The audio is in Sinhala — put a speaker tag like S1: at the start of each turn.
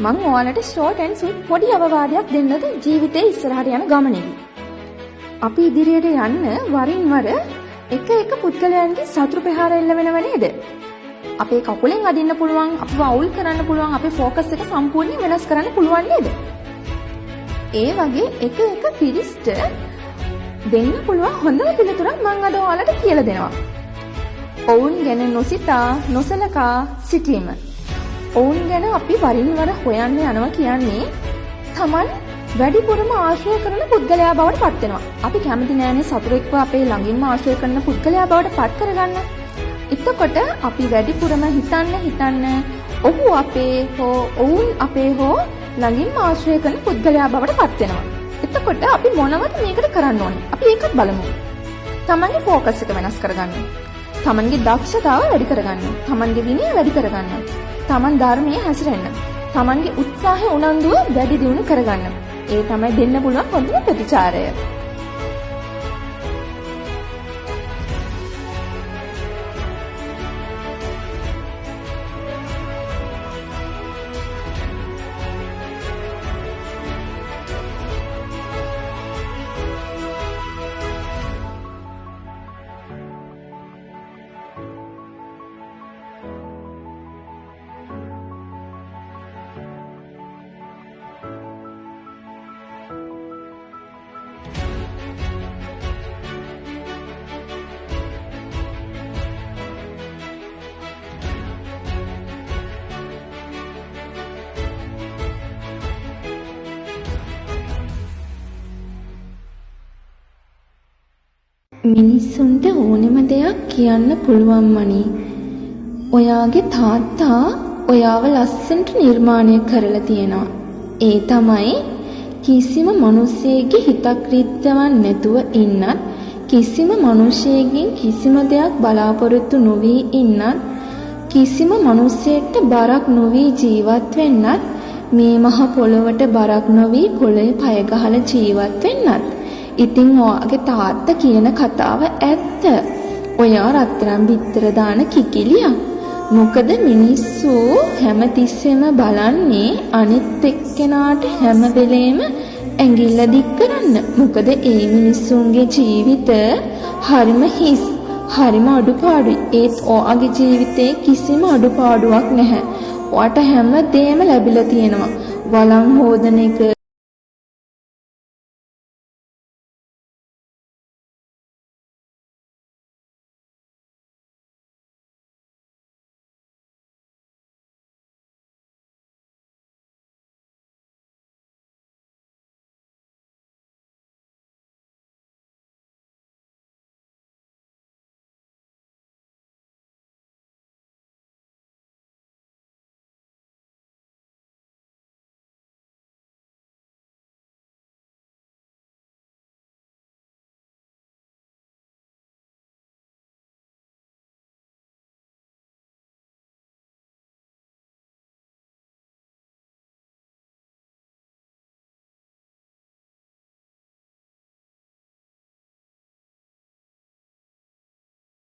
S1: මම ඔයාලට ෂෝට් ඇන්ඩ් ස්වීට් පොඩි අවවාදයක් දෙන්නද ජීවිතේ ඉස්සරහට යන ගමනේදී. අපි ඉදිරියට යන්න වරින් වර එක පුද්ගලයන්ගේ සතුරු ප්‍රහාර එල්ල වෙනව නේද? අපේ කකුලෙන් අදින්න පුළුවන්, අපිව අවුල් කරන්න පුළුවන්, අපේ ફોකස් එක සම්පූර්ණයෙන් වෙනස් කරන්න පුළුවන් නේද? ඒ වගේ එක පිරිස්ට දෙන්න පුළුවන් හොඳම පිළිතුරක් මම අද ඔයාලට කියලා දෙනවා. ඔවුන් ගැන නොසිතා නොසලකා සිටීම. ඔවුන් ගැන අපි වරින් වර හොයන්න යනවා කියන්නේ Taman වැඩිපුරම ආශ්‍රය කරන පුද්ගලයා බවට පත් වෙනවා. අපි කැමති නෑනේ සතුරෙක්ව අපේ ළඟින්ම ආශ්‍රය කරන පුද්ගලයා බවට පත් කරගන්න. එතකොට අපි වැඩිපුරම හිතන්න ඔහු අපේ හෝ ඔවුන් අපේ හෝ ළඟින්ම ආශ්‍රය කරන පුද්ගලයා බවට පත් වෙනවා. එතකොට අපි මොනවද මේකට කරන්න ඕනේ? අපි ඒකත් බලමු. Tamanගේ ફોකස් එක වෙනස් කරගන්න. Tamanගේ දක්ෂතාව වැඩි කරගන්න. Tamanගේ විනය වැඩි කරගන්න. Taman ධර්මයේ හැසිරෙන්න. Tamanගේ උත්සාහය උනන්දුව වැඩි දියුණු කරගන්න. ඒ තමයි දෙන්න පුළුවන් හොඳම ප්‍රතිචාරය. මිනිස්සුන්ට ඕනෙම දෙයක් කියන්න පුළුවන් මනි. ඔයාගේ තාත්තා ඔයාව ලස්සනට නිර්මාණය කරලා තියෙනවා. ඒ තමයි කිසිම මිනිසෙගේ හිතක් රිද්දවන්න නැතුව ඉන්නත්, කිසිම මිනිසෙකින් කිසිම දෙයක් බලාපොරොත්තු නොවි ඉන්නත්, කිසිම මිනිසෙක්ට බරක් නොවි ජීවත් වෙන්නත්, මේ මහ පොළොවට බරක් නොවි පොළේ පය ගහලා ජීවත් වෙන්නත්. ඉතින් ඔයාගේ තාත්තා කියන කතාව ඇත්ත. ඔයා රත්තරන් බිත්තර දාන කිකිලියක්. මොකද මිනිස්සු හැමතිස්සෙම බලන්නේ අනිත් එක්කෙනාට හැම වෙලේම ඇඟිල්ල දික් කරන්න. මොකද ඒ මිනිස්සුන්ගේ ජීවිත හරිම හිස්, හරිම අඩුපාඩුයි. ඒත් ඔයාගේ ජීවිතේ කිසිම අඩුපාඩුවක් නැහැ. ඔයාට හැම දෙයක්ම ලැබිලා තියෙනවා. වළං හොදන එක